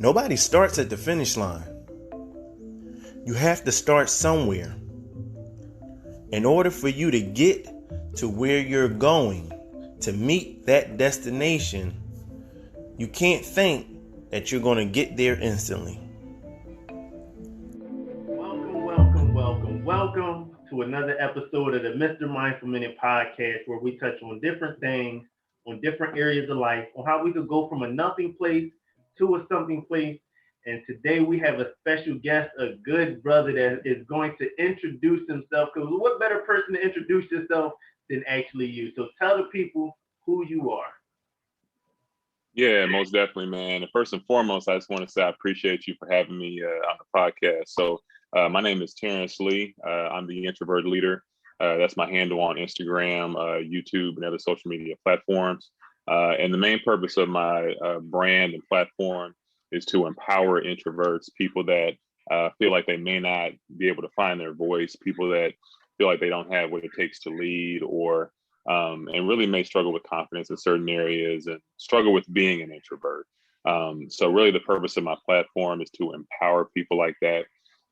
Nobody starts at the finish line. You have to start somewhere. In order for you to get to where you're going, to meet that destination, you can't think that you're going to get there instantly. Welcome to another episode of the Mr Mindfulminute podcast, where we touch on different things, on different areas of life, on how we could go from a nothing place to a something place. And today we have a special guest, a good brother that is going to introduce himself, because what better person to introduce yourself than actually you? So tell the people who you are. Yeah, most definitely, man. And first and foremost, I just want to say I appreciate you for having me on the podcast. So my name is Terrence Lee. I'm the introvert leader. That's my handle on Instagram, YouTube, and other social media platforms. And the main purpose of my brand and platform is to empower introverts, people that feel like they may not be able to find their voice, people that feel like they don't have what it takes to lead, or and really may struggle with confidence in certain areas and struggle with being an introvert. So really the purpose of my platform is to empower people like that,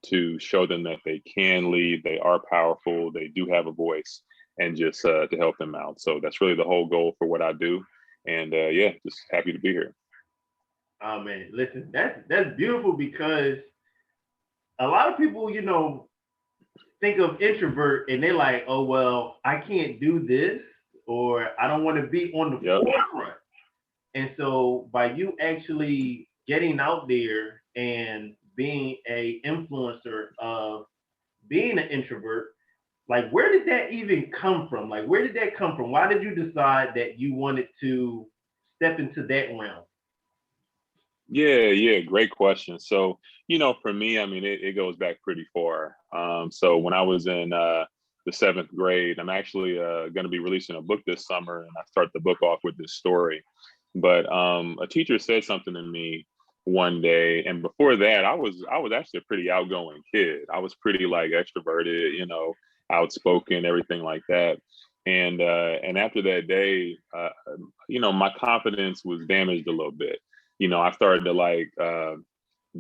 to show them that they can lead, they are powerful, they do have a voice, and just to help them out. So that's really the whole goal for what I do. And yeah, just happy to be here. Oh man, listen, that's beautiful, because a lot of people, think of introvert and they're like, oh, well, I can't do this, or I don't want to be on the forefront. And so by you actually getting out there and being a influencer of being an introvert, like, where did that even come from? Like, where did that come from? Why did you decide that you wanted to step into that realm? Yeah, great question. So, for me, I mean, it goes back pretty far. So when I was in the seventh grade, I'm actually going to be releasing a book this summer, and I start the book off with this story. But a teacher said something to me one day, and before that, I was actually a pretty outgoing kid. I was pretty like extroverted, outspoken, everything like that. And after that day, my confidence was damaged a little bit. I started to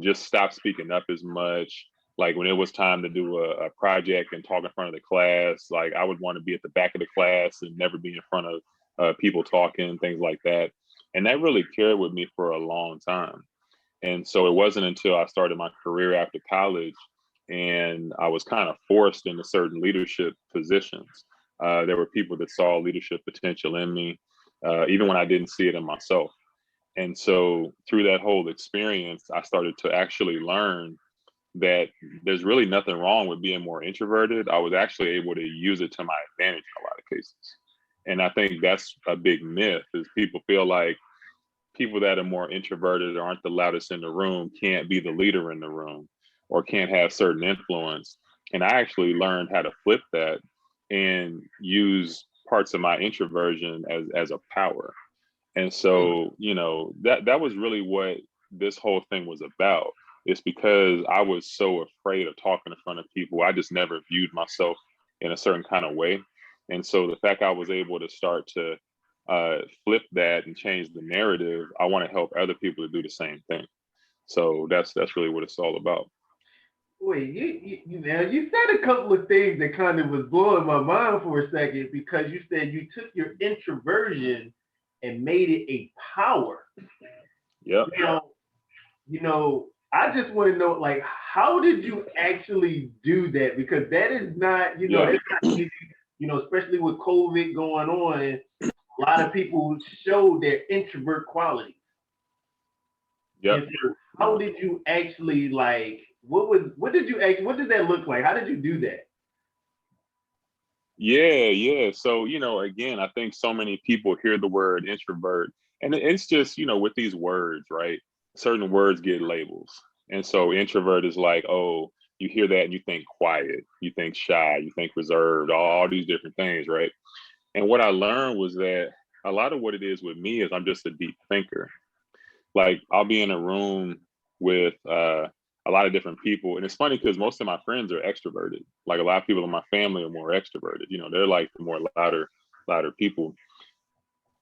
just stop speaking up as much. Like when it was time to do a project and talk in front of the class, like I would want to be at the back of the class and never be in front of people talking, things like that. And that really carried with me for a long time. And so it wasn't until I started my career after college and I was kind of forced into certain leadership positions. There were people that saw leadership potential in me, even when I didn't see it in myself. And so through that whole experience, I started to actually learn that there's really nothing wrong with being more introverted. I was actually able to use it to my advantage in a lot of cases. And I think that's a big myth, is people feel like people that are more introverted or aren't the loudest in the room can't be the leader in the room or can't have certain influence. And I actually learned how to flip that and use parts of my introversion as a power. And so, that was really what this whole thing was about. It's because I was so afraid of talking in front of people. I just never viewed myself in a certain kind of way. And so the fact I was able to start to flip that and change the narrative, I want to help other people to do the same thing. So that's really what it's all about. Wait, you said a couple of things that kind of was blowing my mind for a second, because you said you took your introversion and made it a power. Yep. I just want to know, like, how did you actually do that? Because that is not, it's not easy, especially with COVID going on, and a lot of people show their introvert qualities. Yep. So how did you actually, like, what did that look like? How did you do that? Yeah. So, again, I think so many people hear the word introvert, and it's just, with these words, right? Certain words get labels. And so introvert is like, oh, you hear that and you think quiet, you think shy, you think reserved, all these different things, right? And what I learned was that a lot of what it is with me is I'm just a deep thinker. Like I'll be in a room with a lot of different people. And it's funny because most of my friends are extroverted. Like a lot of people in my family are more extroverted. They're like the more louder people.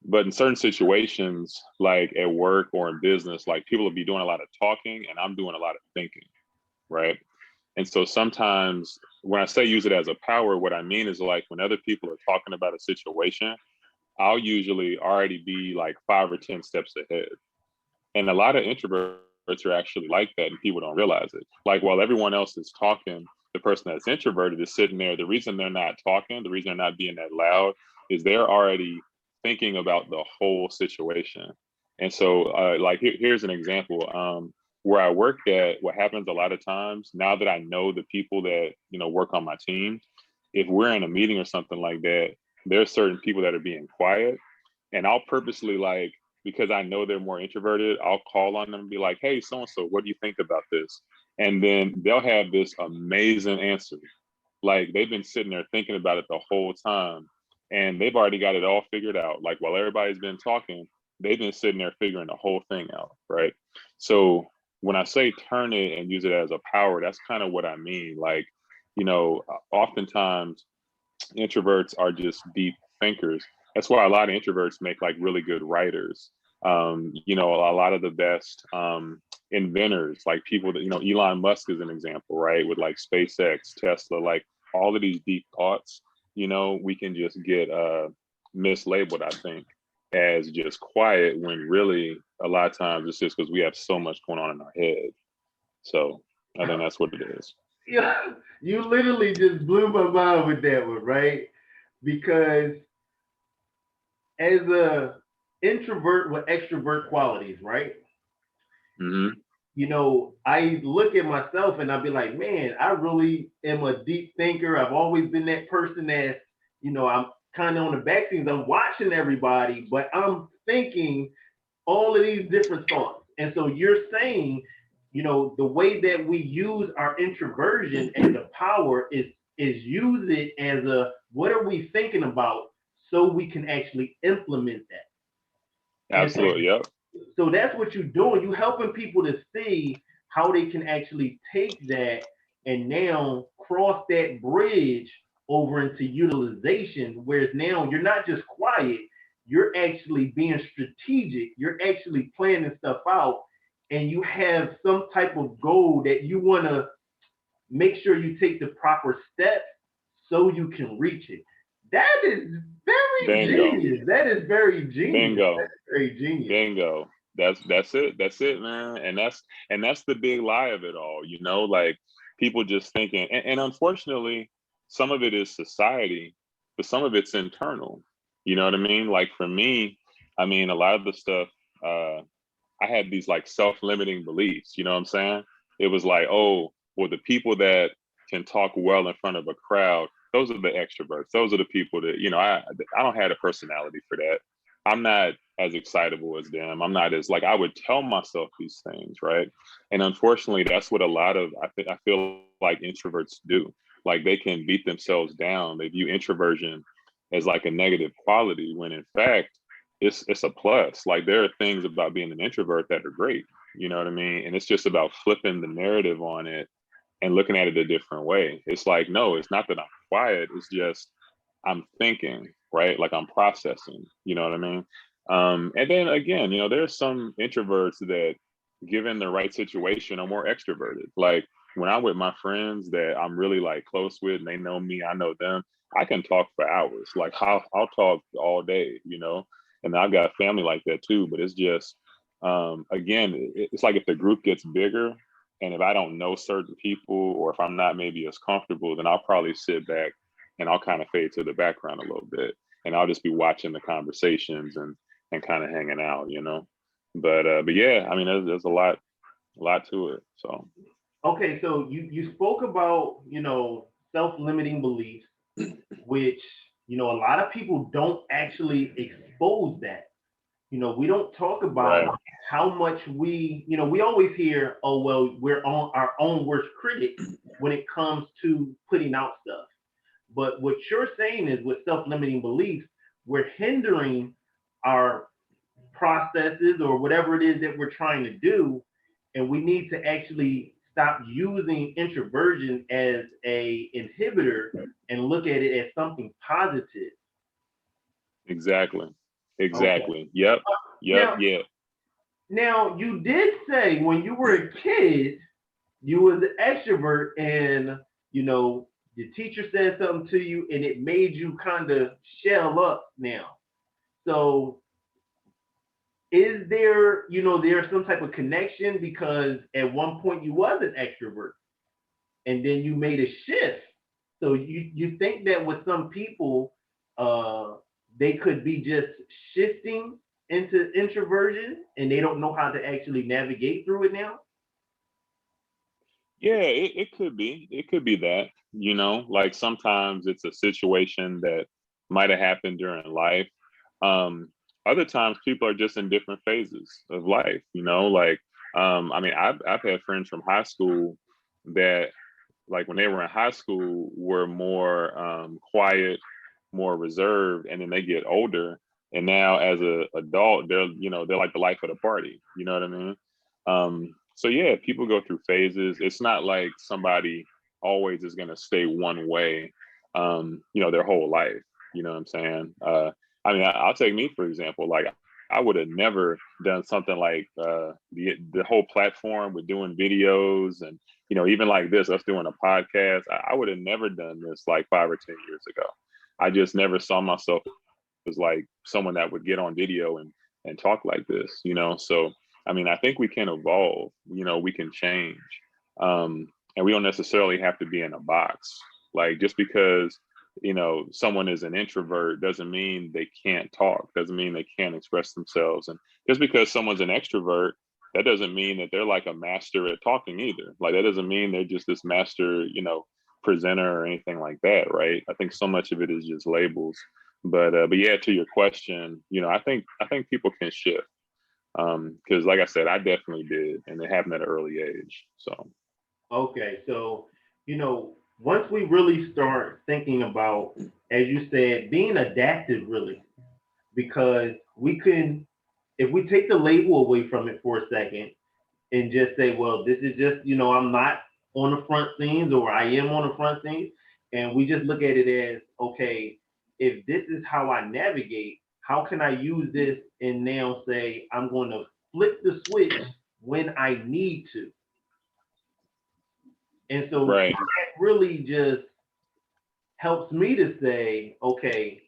But in certain situations, like at work or in business, like people will be doing a lot of talking and I'm doing a lot of thinking, right? And so sometimes when I say use it as a power, what I mean is like when other people are talking about a situation, I'll usually already be like 5 or 10 steps ahead. And a lot of introverts are actually like that and people don't realize it. Like while everyone else is talking, the person that's introverted is sitting there. The reason they're not talking, the reason they're not being that loud is they're already thinking about the whole situation. And so like here's an example. Where I work at, what happens a lot of times, now that I know the people that, work on my team, if we're in a meeting or something like that, there's certain people that are being quiet. And I'll purposely like, because I know they're more introverted, I'll call on them and be like, hey, so-and-so, what do you think about this? And then they'll have this amazing answer. Like they've been sitting there thinking about it the whole time and they've already got it all figured out. Like while everybody's been talking, they've been sitting there figuring the whole thing out, right? So when I say turn it and use it as a power, that's kind of what I mean. Like, oftentimes introverts are just deep thinkers. That's why a lot of introverts make like really good writers. A lot of the best inventors, like people that, Elon Musk is an example, right? With like SpaceX, Tesla, like all of these deep thoughts, we can just get mislabeled, I think, as just quiet when really a lot of times it's just because we have so much going on in our head. So I think that's what it is. Yeah, you literally just blew my mind with that one, right? Because as a introvert with extrovert qualities, right? Mm-hmm. I look at myself and I'll be like, man, I really am a deep thinker. I've always been that person that, I'm kind of on the back scenes. I'm watching everybody, but I'm thinking all of these different thoughts. And so you're saying, the way that we use our introversion as a power is use it as a what are we thinking about so we can actually implement that. Absolutely, yep. So that's what you're doing. You're helping people to see how they can actually take that and now cross that bridge over into utilization, whereas now you're not just quiet, you're actually being strategic, you're actually planning stuff out, and you have some type of goal that you want to make sure you take the proper steps so you can reach it. That is very genius. That is very genius. Bingo. That's very genius. Bingo. That's it. That's it, man. And that's the big lie of it all. Like people just thinking, and unfortunately, some of it is society, but some of it's internal. You know what I mean? Like for me, I mean, a lot of the stuff, I had these like self-limiting beliefs. You know what I'm saying? It was like, oh, well, the people that can talk well in front of a crowd, those are the extroverts. Those are the people that, I don't have a personality for that. I'm not as excitable as them. I'm not as like I would tell myself these things, right? And unfortunately, that's what a lot of I feel like introverts do. Like they can beat themselves down. They view introversion as like a negative quality when in fact it's a plus. Like there are things about being an introvert that are great. You know what I mean? And it's just about flipping the narrative on it and looking at it a different way. It's like, no, it's not that I'm quiet. It's just I'm thinking, right? Like I'm processing, you know what I mean? And then again, there's some introverts that given the right situation are more extroverted. Like when I'm with my friends that I'm really like close with and they know me, I know them, I can talk for hours. Like I'll talk all day, and I've got family like that too, but it's just, again, it's like if the group gets bigger and if I don't know certain people or if I'm not maybe as comfortable, then I'll probably sit back and I'll kind of fade to the background a little bit, and I'll just be watching the conversations and kind of hanging out, But yeah, I mean, there's a lot to it. So okay, so you spoke about self-limiting beliefs, which a lot of people don't actually expose that. We don't talk about right. how much we always hear, oh well, we're on our own worst critic when it comes to putting out stuff. But what you're saying is with self-limiting beliefs, we're hindering our processes or whatever it is that we're trying to do. And we need to actually stop using introversion as a inhibitor and look at it as something positive. Exactly. Okay. Exactly. Yep. Yep. Now, Yeah. now you did say when you were a kid, you was an extrovert, and the teacher said something to you, and it made you kind of shell up now. So is there, there's some type of connection because at one point you was an extrovert and then you made a shift. So you think that with some people, uh, they could be just shifting into introversion and they don't know how to actually navigate through it now? Yeah, it could be. It could be that, like sometimes it's a situation that might have happened during life. Um, Other times people are just in different phases of life, like I mean, I've had friends from high school that like when they were in high school were more quiet, more reserved, and then they get older and now as a adult they're like the life of the party. You know what I mean? So yeah, people go through phases. It's not like somebody always is going to stay one way their whole life. You know what I'm saying? I mean, I'll take me for example. Like I would have never done something like the whole platform with doing videos and even like this, us doing a podcast. I would have never done this like 5 or 10 years ago. I just never saw myself as like someone that would get on video and talk like this. So I mean, I think we can evolve, we can change. And we don't necessarily have to be in a box. Like just because, someone is an introvert doesn't mean they can't talk, doesn't mean they can't express themselves. And just because someone's an extrovert, that doesn't mean that they're like a master at talking either. Like that doesn't mean they're just this master, presenter or anything like that, right? I think so much of it is just labels. But yeah, to your question, I think people can shift. Because like I said, I definitely did, and it happened at an early age. So Okay, so once we really start thinking about, as you said, being adaptive, really, because we can, if we take the label away from it for a second and just say, well, this is just, I'm not on the front scenes or I am on the front scenes, and we just look at it as, okay, if this is how I navigate, how can I use this and now say I'm going to flip the switch when I need to? And so right, that really just helps me to say, okay,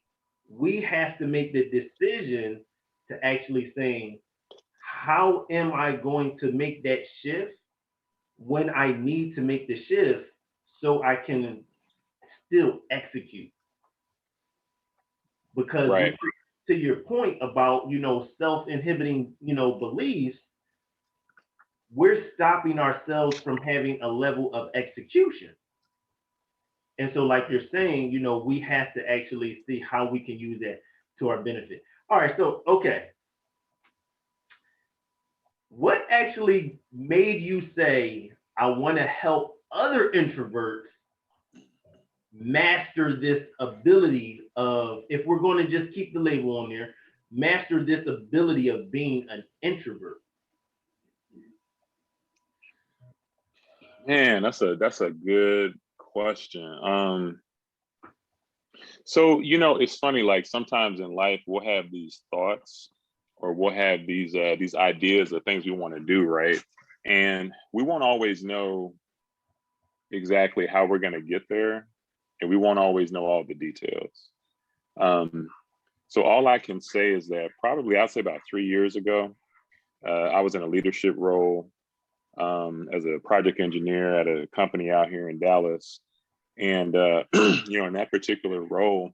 we have to make the decision to actually saying, how am I going to make that shift when I need to make the shift so I can still execute? Because right, to your point about, self-inhibiting, beliefs, we're stopping ourselves from having a level of execution. And so, like you're saying, we have to actually see how we can use that to our benefit. All right, so okay, what actually made you say, I want to help other introverts master this ability of, if we're going to just keep the label on there, master this ability of being an introvert? man, that's a good question. So it's funny. Like sometimes in life, we'll have these thoughts, or we'll have these ideas of things we want to do, right? And we won't always know exactly how we're going to get there, and we won't always know all the details. Um, so all I can say is that probably I'd say about 3 years ago, I was in a leadership role as a project engineer at a company out here in Dallas. And, in that particular role,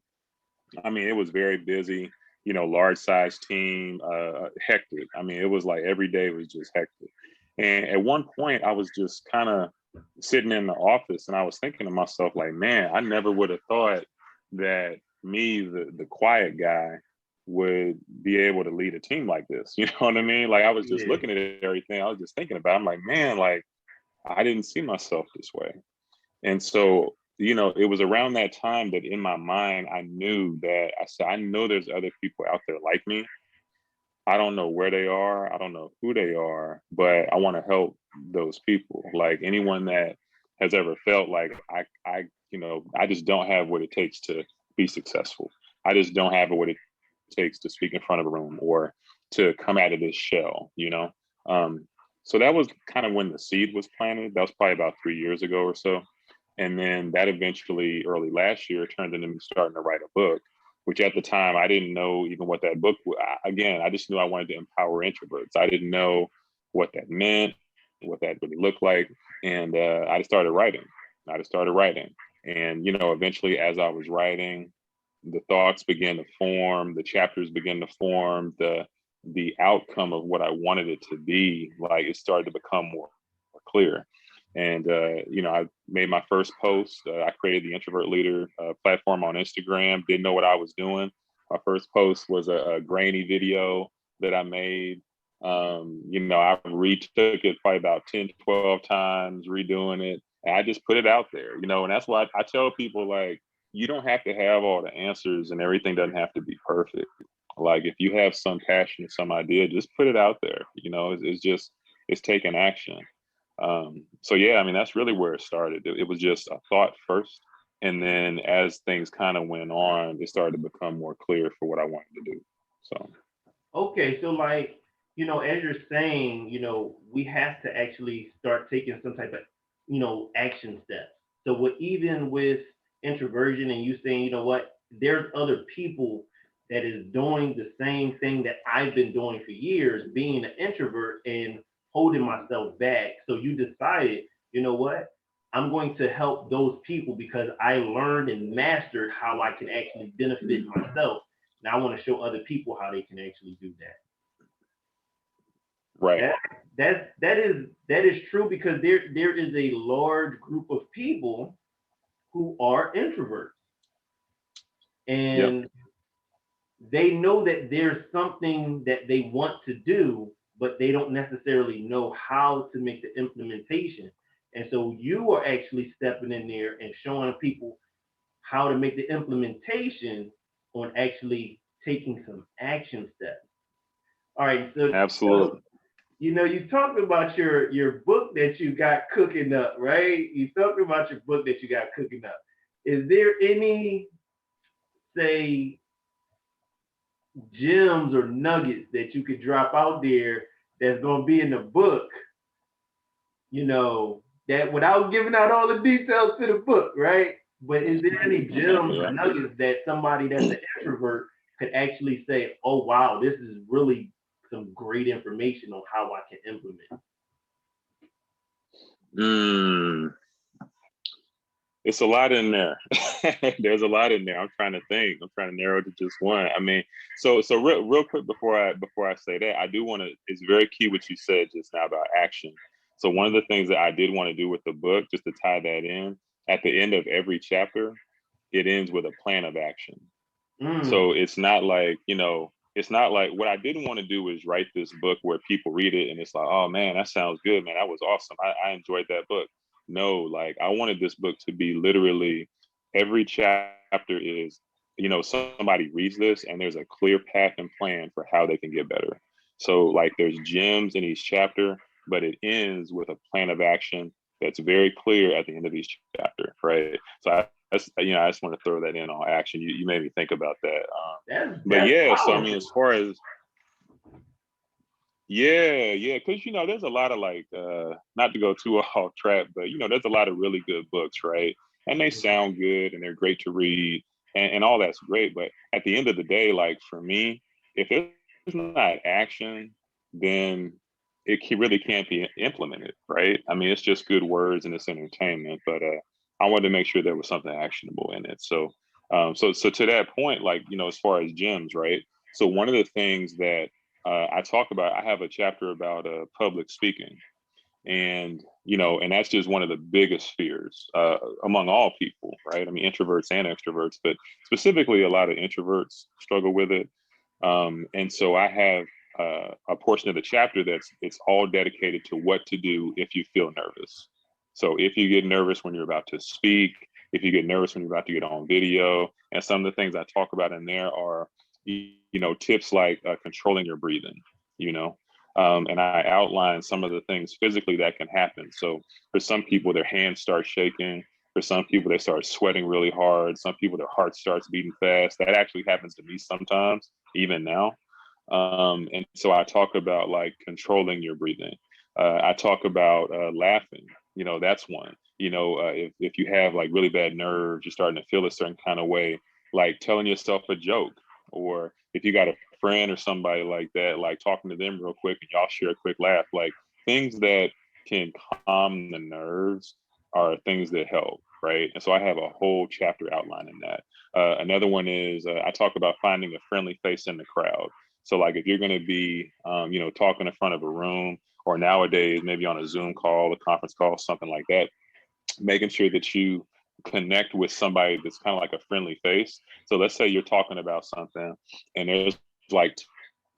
I mean, it was very busy, large size team, hectic. I mean, it was like every day was just hectic. And at one point, I was just kind of sitting in the office and I was thinking to myself, like, man, I never would have thought that me, the quiet guy, would be able to lead a team like this. You know what I mean? Like, I was just Yeah, looking at everything. I was just thinking about it. I'm like, man, like, I didn't see myself this way. And so, it was around that time that in my mind, I knew that I said, I know there's other people out there like me. I don't know where they are. I don't know who they are, but I want to help those people. Like anyone that has ever felt like I just don't have what it takes to be successful. I just don't have what it takes to speak in front of a room or to come out of this shell, you know? So that was kind of when the seed was planted. That was probably about 3 years ago or so. And then that eventually, early last year, turned into me starting to write a book, which at the time I didn't know even what that book was. Again, I just knew I wanted to empower introverts. I didn't know what that meant, what that really looked like. And I just started writing. And, you know, eventually as I was writing, the thoughts began to form, the chapters began to form, the outcome of what I wanted it to be, like it started to become more clear. And, you know, I made my first post. I created the Introvert Leader platform on Instagram, didn't know what I was doing. My first post was a grainy video that I made. You know, I retook it probably about 10, 12 times, redoing it. And I just put it out there, you know, and that's why I tell people, like, you don't have to have all the answers and everything doesn't have to be perfect. Like if you have some passion or some idea, just put it out there. You know, it's taking action. So yeah, I mean, that's really where it started. It was just a thought first. And then as things kind of went on, it started to become more clear for what I wanted to do. So. Okay, so like, you know, as you're saying, you know, we have to actually start taking some type of, you know, action steps. So what even with introversion and you saying, you know what, there's other people that is doing the same thing that I've been doing for years, being an introvert and holding myself back. So you decided, you know what, I'm going to help those people because I learned and mastered how I can actually benefit myself. Now I want to show other people how they can actually do that. Right. That is true because there is a large group of people who are introverts and Yep. they know that there's something that they want to do, but they don't necessarily know how to make the implementation. And so you are actually stepping in there and showing people how to make the implementation on actually taking some action steps. All right, so Absolutely. you know, you talked about your book that you got cooking up, right? You talked about your book that you got cooking up. Is there any, say, gems or nuggets that you could drop out there that's going to be in the book, you know, that without giving out all the details to the book, right? But is there any gems or Yeah. nuggets that somebody that's an introvert could actually say, oh, wow, this is really some great information on how I can implement? It's a lot in there. There's a lot in there. I'm trying to think. I'm trying to narrow it to just one. I mean, so real quick before I say that, I do want to. It's very key what you said just now about action. So one of the things that I did want to do with the book, just to tie that in, at the end of every chapter, it ends with a plan of action. Mm. So it's not like, you know, it's not like what I didn't want to do is write this book where people read it and it's like, oh man, that sounds good, man. That was awesome. I enjoyed that book. No, like I wanted this book to be literally every chapter is, you know, somebody reads this and there's a clear path and plan for how they can get better. So like there's gems in each chapter, but it ends with a plan of action that's very clear at the end of each chapter, right? So that's, you know, I just want to throw that in on action. You made me think about that. But That's yeah, so I mean, powerful. as far as yeah, because you know, there's a lot of like, not to go too off track, but you know, there's a lot of really good books, right? And they sound good and they're great to read, and all that's great. But at the end of the day, like for me, if there's not action, then really can't be implemented, right? I mean, it's just good words and it's entertainment, but I wanted to make sure there was something actionable in it. So, so to that point, like you know, as far as gyms, right? So one of the things that I talk about, I have a chapter about public speaking, and you know, and that's just one of the biggest fears among all people, right? I mean, introverts and extroverts, but specifically, a lot of introverts struggle with it. And so I have a portion of the chapter it's all dedicated to what to do if you feel nervous. So if you get nervous when you're about to speak, if you get nervous when you're about to get on video, and some of the things I talk about in there are, you know, tips like controlling your breathing, you know, and I outline some of the things physically that can happen. So for some people, their hands start shaking, For some people, they start sweating really hard. Some people, their heart starts beating fast. That actually happens to me sometimes, even now. And so I talk about like controlling your breathing. I talk about laughing. You know, that's one. You know, if you have like really bad nerves, you're starting to feel a certain kind of way, like telling yourself a joke, or if you got a friend or somebody like that, like talking to them real quick and y'all share a quick laugh, like things that can calm the nerves are things that help, right? And so I have a whole chapter outlining that. Another one is I talk about finding a friendly face in the crowd. So like if you're going to be, you know, talking in front of a room, or nowadays maybe on a Zoom call, a conference call, something like that, making sure that you connect with somebody that's kind of like a friendly face. So let's say you're talking about something and there's like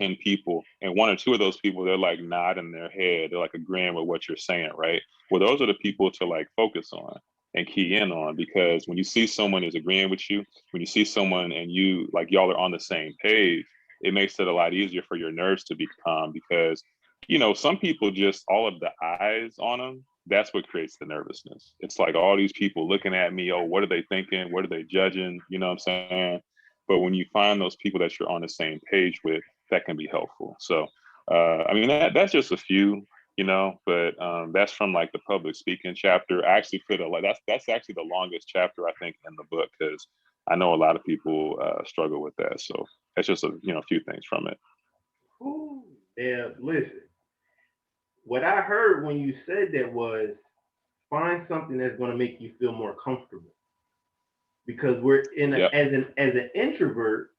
10 people, and one or two of those people, they're like nodding their head, they're like agreeing with what you're saying, right? Well, those are the people to like focus on and key in on, because when you see someone is agreeing with you, when you see someone and you like y'all are on the same page, it makes it a lot easier for your nerves to be calm, because you know some people, just all of the eyes on them, that's what creates the nervousness. It's like all these people looking at me, oh, what are they thinking, what are they judging, you know what I'm saying? But when you find those people that you're on the same page with, that can be helpful. So I mean that's just a few, you know, but that's from like the public speaking chapter. I actually feel like that's actually the longest chapter I think in the book, because I know a lot of people struggle with that. So that's just a few things from it. Ooh, yeah, listen. What I heard when you said that was find something that's going to make you feel more comfortable. Because we're in a, Yep. as an introvert,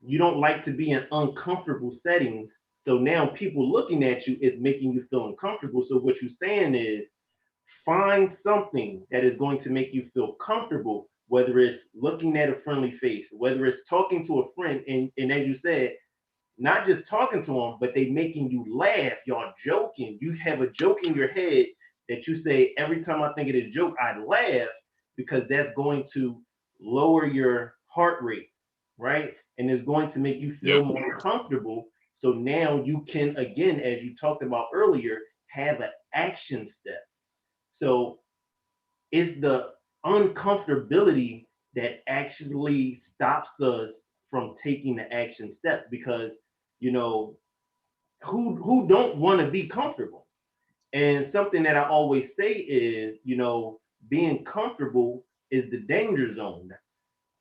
you don't like to be in uncomfortable settings. So now people looking at you is making you feel uncomfortable. So what you're saying is find something that is going to make you feel comfortable, whether it's looking at a friendly face, whether it's talking to a friend, and as you said, not just talking to them, but they making you laugh. Y'all joking. You have a joke in your head that you say, every time I think of this joke, I laugh, because that's going to lower your heart rate, right? And it's going to make you feel Yep. more comfortable. So now you can, again, as you talked about earlier, have an action step. So it's the uncomfortability that actually stops us from taking the action step, because you know who don't want to be comfortable. And something that I always say is, being comfortable is the danger zone.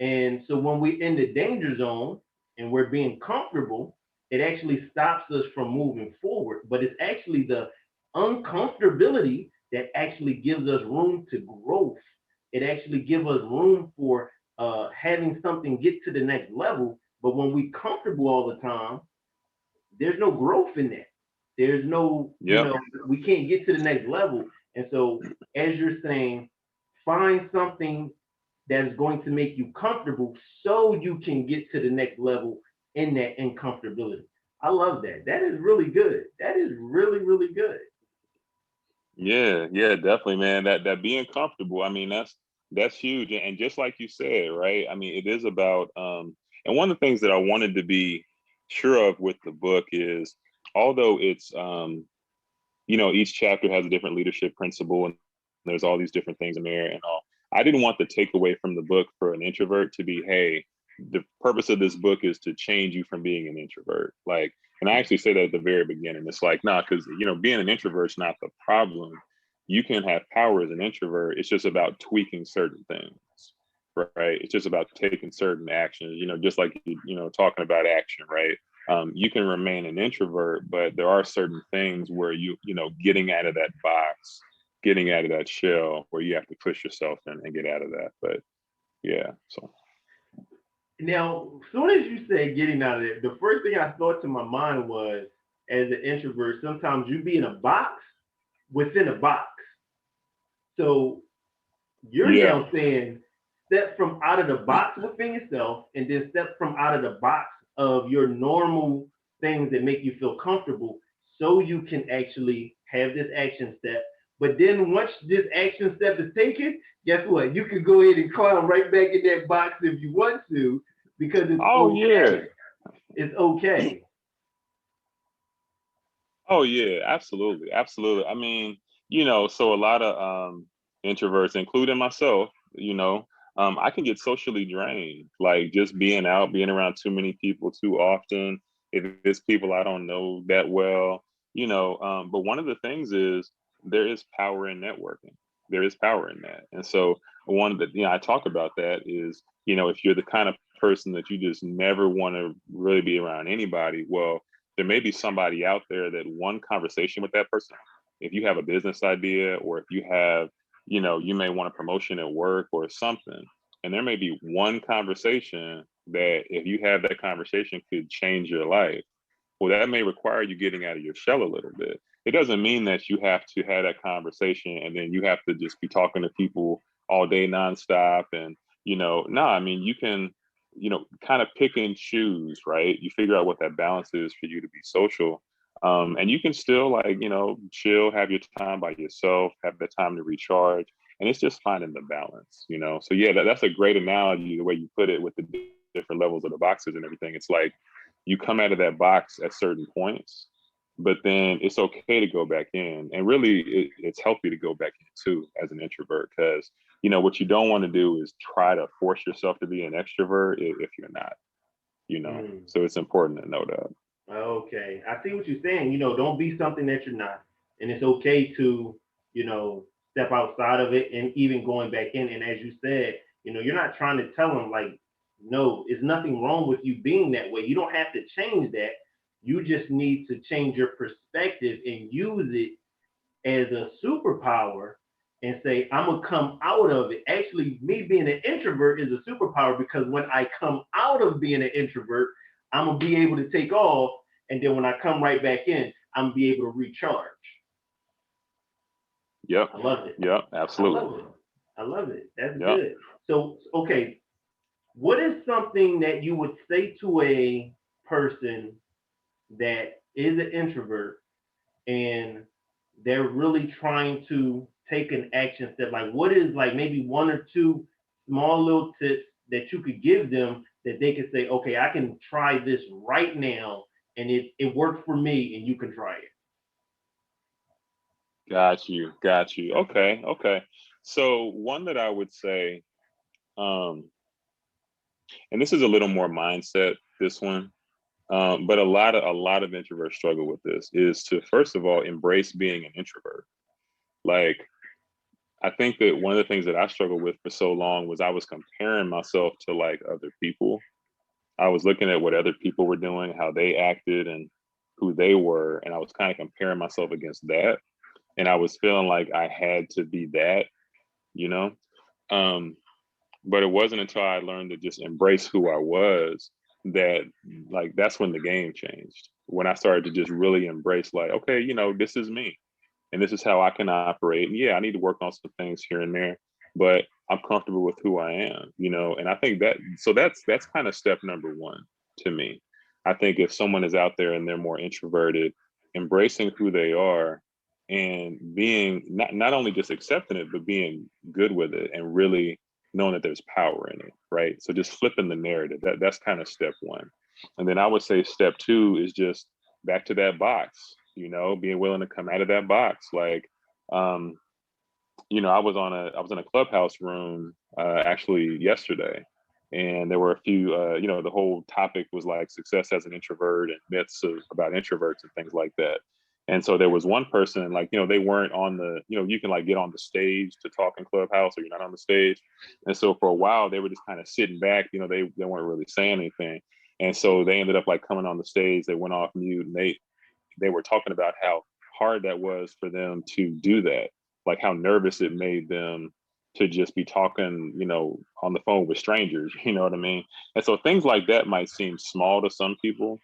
And so when we're in the danger zone and we're being comfortable, it actually stops us from moving forward. But it's actually the uncomfortability that actually gives us room to growth. It actually gives us room for having something get to the next level. But when we're comfortable all the time, there's no growth in that. There's no, Yep. we can't get to the next level. And so, as you're saying, find something that's going to make you comfortable so you can get to the next level in that uncomfortability. I love that. That is really good. That is really, really good. Yeah, definitely, man. That being comfortable, I mean, that's huge. And just like you said, right? I mean, it is about and one of the things that I wanted to be sure of with the book is, although it's each chapter has a different leadership principle and there's all these different things in there and all. I didn't want the takeaway from the book for an introvert to be, hey, the purpose of this book is to change you from being an introvert. Like, and I actually say that at the very beginning. It's like, nah, because being an introvert is not the problem. You can have power as an introvert. It's just about tweaking certain things, right? It's just about taking certain actions. Just like talking about action, right? You can remain an introvert, but there are certain things where getting out of that box, getting out of that shell, where you have to push yourself in and get out of that. But yeah, so Now, as soon as you said getting out of it, the first thing I thought to my mind was, as an introvert, sometimes you be in a box within a box. So you're yeah, now saying step from out of the box within yourself, and then step from out of the box of your normal things that make you feel comfortable, so you can actually have this action step. But then once this action step is taken, guess what? You can go ahead and climb right back in that box if you want to, because it's oh yeah, okay. It's okay. oh yeah, absolutely, absolutely. I mean, so a lot of introverts, including myself, you know, I can get socially drained, like just being out, being around too many people too often. If it's people I don't know that well, but one of the things is there is power in networking. There is power in that. And so one of the, I talk about that is, if you're the kind of person that you just never want to really be around anybody, well, there may be somebody out there that one conversation with that person, if you have a business idea or if you have, you may want a promotion at work or something, and there may be one conversation that if you have that conversation could change your life. Well, that may require you getting out of your shell a little bit. It doesn't mean that you have to have that conversation and then you have to just be talking to people all day nonstop. And, no, I mean, you can, kind of pick and choose, right? You figure out what that balance is for you to be social. And you can still like, chill, have your time by yourself, have the time to recharge. And it's just finding the balance. So yeah, that's a great analogy, the way you put it with the different levels of the boxes and everything. It's like you come out of that box at certain points, but then it's okay to go back in. And really, it's healthy to go back in too as an introvert, because what you don't want to do is try to force yourself to be an extrovert if you're not. So it's important to know that. Okay, I see what you're saying. Don't be something that you're not, and it's okay to, step outside of it and even going back in. And as you said, you're not trying to tell them like, no, it's nothing wrong with you being that way. You don't have to change that. You just need to change your perspective and use it as a superpower and say, I'm gonna come out of it. Actually, me being an introvert is a superpower, because when I come out of being an introvert, I'm gonna be able to take off. And then when I come right back in, I'm gonna be able to recharge. Yep. I love it. Yep. Absolutely. I love it. That's yep. good. So, okay, what is something that you would say to a person that is an introvert and they're really trying to take an action step? Like, what is like maybe one or two small little tips that you could give them that they could say, okay, I can try this right now and it worked for me and you can try it. Got you. Okay. So one that I would say, um, and this is a little more mindset, this one, but a lot of introverts struggle with this, is to first of all embrace being an introvert. Like, I think that one of the things that I struggled with for so long was I was comparing myself to like other people. I was looking at what other people were doing, how they acted and who they were, and I was kind of comparing myself against that. And I was feeling like I had to be that, you know? Um, but it wasn't until I learned to just embrace who I was that, like, that's when the game changed. When I started to just really embrace, like, okay, this is me and this is how I can operate. And yeah, I need to work on some things here and there, but I'm comfortable with who I am. And I think that's kind of step number one to me. I think if someone is out there and they're more introverted, embracing who they are and being not only just accepting it, but being good with it and really knowing that there's power in it, right? So just flipping the narrative, that's kind of step one. And then I would say step two is just back to that box, being willing to come out of that box. Like, I was in a clubhouse room actually yesterday, and there were a few, the whole topic was like success as an introvert and myths about introverts and things like that. And so there was one person, like, they weren't on the, you can like get on the stage to talk in Clubhouse or you're not on the stage. And so for a while they were just kind of sitting back, they weren't really saying anything. And so they ended up like coming on the stage, they went off mute, and they were talking about how hard that was for them to do that, like how nervous it made them to just be talking, on the phone with strangers, you know what I mean? And so things like that might seem small to some people,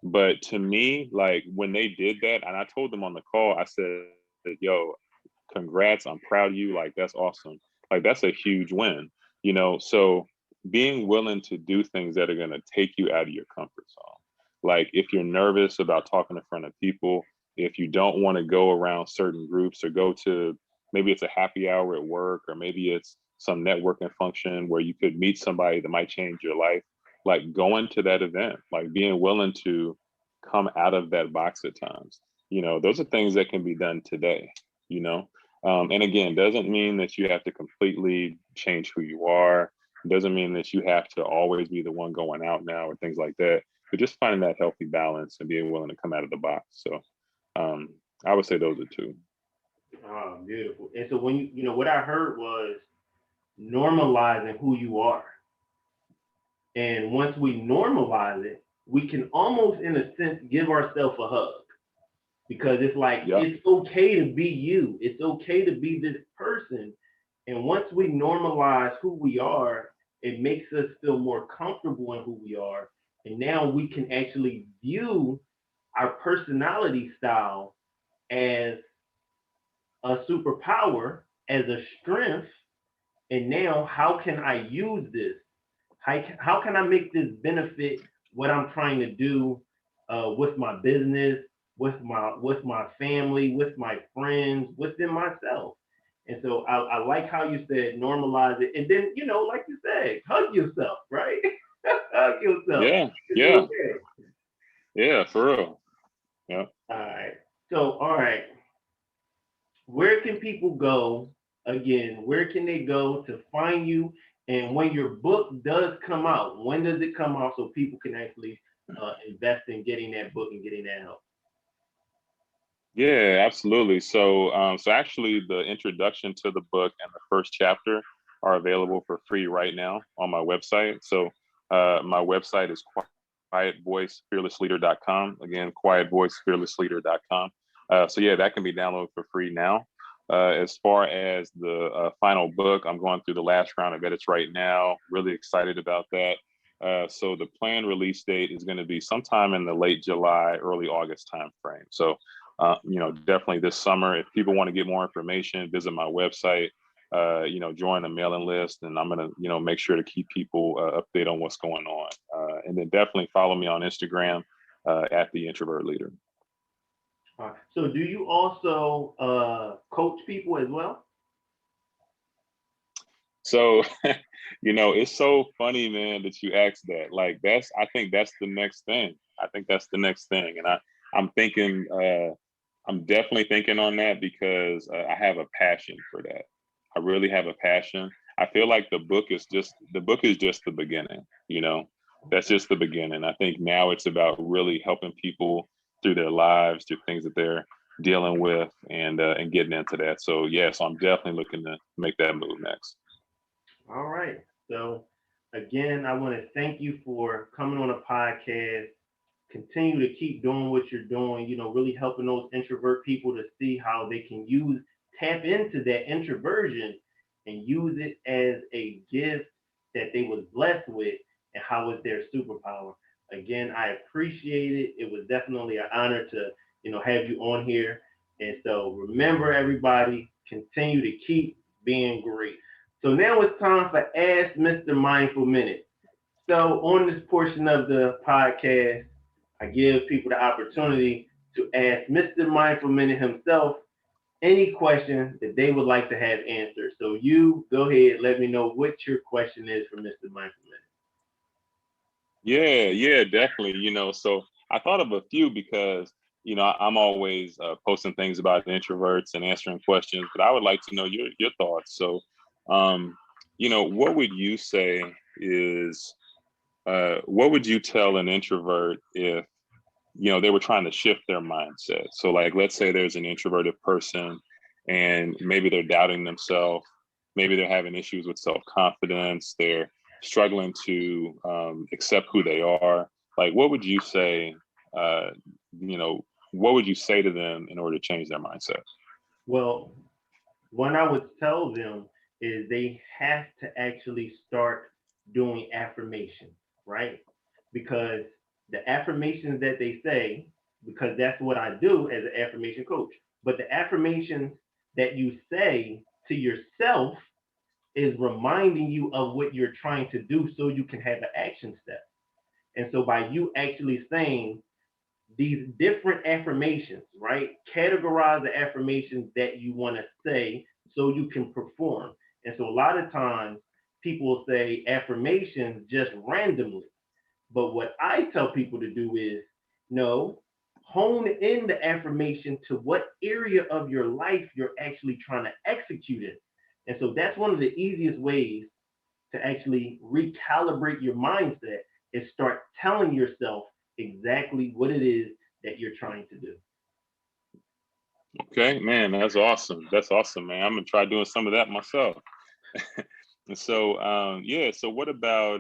but to me, like when they did that, and I told them on the call, I said, yo, congrats, I'm proud of you. Like, that's awesome. Like, that's a huge win, So being willing to do things that are going to take you out of your comfort zone. Like, if you're nervous about talking in front of people, if you don't want to go around certain groups or go to, maybe it's a happy hour at work, or maybe it's some networking function where you could meet somebody that might change your life, like going to that event, like being willing to come out of that box at times. Those are things that can be done today, you know? And again, doesn't mean that you have to completely change who you are. Doesn't mean that you have to always be the one going out now or things like that. But just finding that healthy balance and being willing to come out of the box. So um, I would say those are two. Oh, beautiful. And so when what I heard was normalizing who you are. And once we normalize it, we can almost, in a sense, give ourselves a hug because it's like, Yep. it's okay to be you. It's okay to be this person. And once we normalize who we are, it makes us feel more comfortable in who we are. And now we can actually view our personality style as a superpower, as a strength. And now, how can I use this? How can I make this benefit what I'm trying to do with my business, with my family, with my friends, within myself? And so I like how you said normalize it, and then like you said, hug yourself, right? Hug yourself. Yeah. It's Yeah. okay. Yeah. For real. Yeah. All right. So, all right. Where can people go again? Where can they go to find you? And when your book does come out, when does it come out so people can actually invest in getting that book and getting that help? Yeah, absolutely. So actually, the introduction to the book and the first chapter are available for free right now on my website. So, my website is quietvoicefearlessleader.com. Again, quietvoicefearlessleader.com. So yeah, that can be downloaded for free now. As far as the final book, I'm going through the last round of edits right now. Really excited about that. So the planned release date is going to be sometime in the late July, early August timeframe. So definitely this summer. If people want to get more information, visit my website. Join the mailing list, and I'm gonna, make sure to keep people updated on what's going on. And then definitely follow me on Instagram at the Introvert Leader. So, do you also coach people as well? So, it's so funny, man, that you asked that. Like, I think that's the next thing. I think that's the next thing, and I'm thinking. I'm definitely thinking on that because I have a passion for that. I really have a passion. I feel like the book is just the beginning, That's just the beginning. I think now it's about really helping people through their lives, through things that they're dealing with and getting into that. So yes, I'm definitely looking to make that move next. All right. So, again, I want to thank you for coming on a podcast. Continue to keep doing what you're doing, really helping those introvert people to see how they can tap into that introversion and use it as a gift that they was blessed with and how it's their superpower. Again, I appreciate it. It was definitely an honor to, have you on here. And so remember, everybody, continue to keep being great. So now it's time for Ask Mr. Mindful Minute. So on this portion of the podcast, I give people the opportunity to ask Mr. Mindful Minute himself any question that they would like to have answered. So you go ahead, let me know what your question is for Mr. Mindful Minute. Yeah, yeah, definitely. So I thought of a few because, I'm always posting things about introverts and answering questions, but I would like to know your thoughts. So, what would you say is, what would you tell an introvert if, they were trying to shift their mindset? So like, let's say there's an introverted person and maybe they're doubting themselves. Maybe they're having issues with self-confidence. They're struggling to accept who they are. Like, uh, you know, what would you say to them in order to change their mindset? Well, what I would tell them is they have to actually start doing affirmations, right? Because the affirmations that they say, because that's what I do as an affirmation coach, but the affirmations that you say to yourself is reminding you of what you're trying to do so you can have an action step. And so by you actually saying these different affirmations, right? Categorize the affirmations that you want to say so you can perform. And so a lot of times people will say affirmations just randomly. But what I tell people to do is no, hone in the affirmation to what area of your life you're actually trying to execute it. And so that's one of the easiest ways to actually recalibrate your mindset is start telling yourself exactly what it is that you're trying to do. Okay, man, that's awesome. That's awesome, man. I'm gonna try doing some of that myself. And so, yeah. So, what about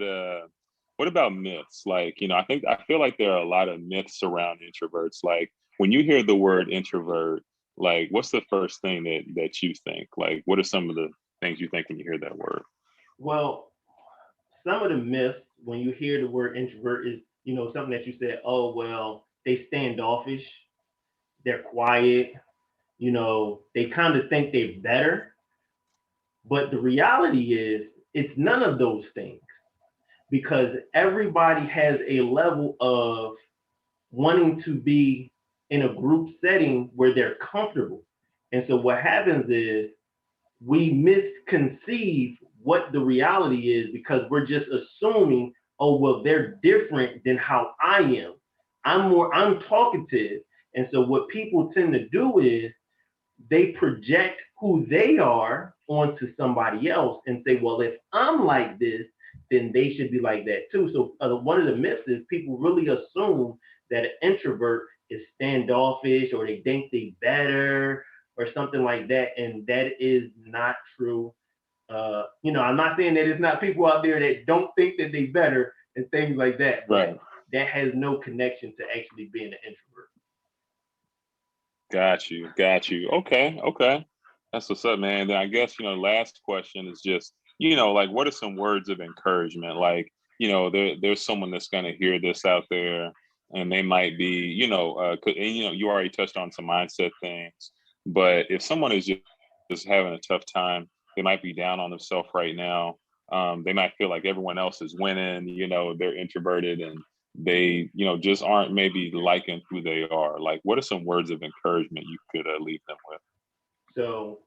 myths? Like, I feel like there are a lot of myths around introverts. Like, when you hear the word introvert, like, what's the first thing that you think? Like, what are some of the things you think when you hear that word? Well, some of the myths when you hear the word introvert is, something that you said, oh, well, they standoffish, they're quiet, they kind of think they're better. But the reality is, it's none of those things because everybody has a level of wanting to be in a group setting where they're comfortable. And so what happens is we misconceive what the reality is because we're just assuming, oh, well, they're different than how I am. I'm talkative. And so what people tend to do is they project who they are onto somebody else and say, well, if I'm like this, then they should be like that too. So one of the myths is people really assume that an introvert is standoffish or they think they better or something like that. And that is not true. I'm not saying that it's not people out there that don't think that they better and things like that, but Right. that has no connection to actually being an introvert. Got you. Okay. That's what's up, man. Then I guess, last question is just, like what are some words of encouragement? Like, there's someone that's gonna hear this out there and they might be, you already touched on some mindset things, but if someone is just having a tough time, they might be down on themselves right now. They might feel like everyone else is winning, they're introverted and they just aren't maybe liking who they are. Like what are some words of encouragement you could leave them with? So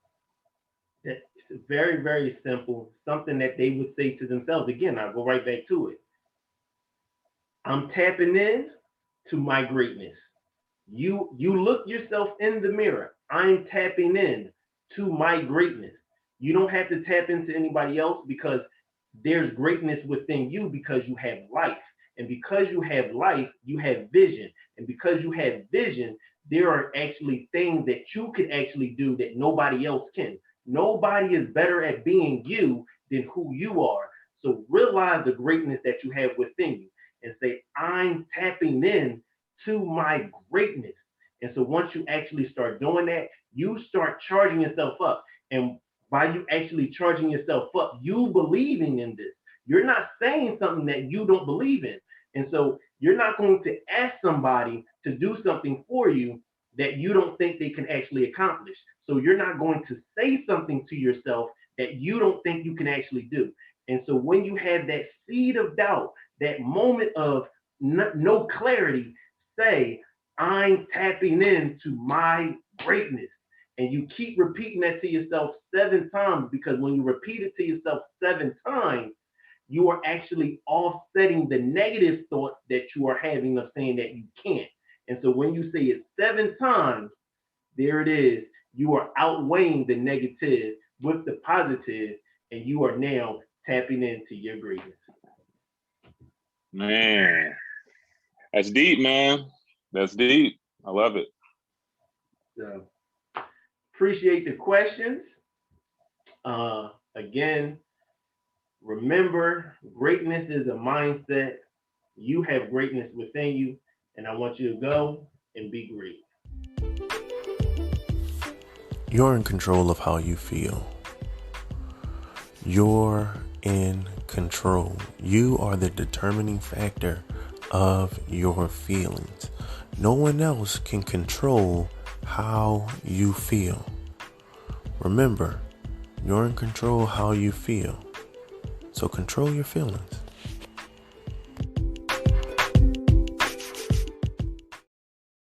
it's very, very simple, something that they would say to themselves. Again, I'll go right back to it. I'm tapping in to my greatness. You look yourself in the mirror. I'm tapping in to my greatness. You don't have to tap into anybody else because there's greatness within you because you have life. And because you have life, you have vision. And because you have vision, there are actually things that you can actually do that nobody else can. Nobody is better at being you than who you are. So realize the greatness that you have within you and say, I'm tapping in to my greatness. And so once you actually start doing that, you start charging yourself up. And by you actually charging yourself up, you believing in this. You're not saying something that you don't believe in. And so you're not going to ask somebody to do something for you that you don't think they can actually accomplish. So you're not going to say something to yourself that you don't think you can actually do. And so when you have that seed of doubt, that moment of no clarity, say, I'm tapping into my greatness. And you keep repeating that to yourself 7 times because when you repeat it to yourself 7 times, you are actually offsetting the negative thoughts that you are having of saying that you can't. And so when you say it 7 times, there it is. You are outweighing the negative with the positive, and you are now tapping into your greatness. Man, that's deep, man. That's deep. I love it. So appreciate the questions. Again, remember, greatness is a mindset. You have greatness within you, and I want you to go and be great. You're in control of how you feel. You're in control. You are the determining factor of your feelings. No one else can control how you feel. Remember, you're in control how you feel. So control your feelings.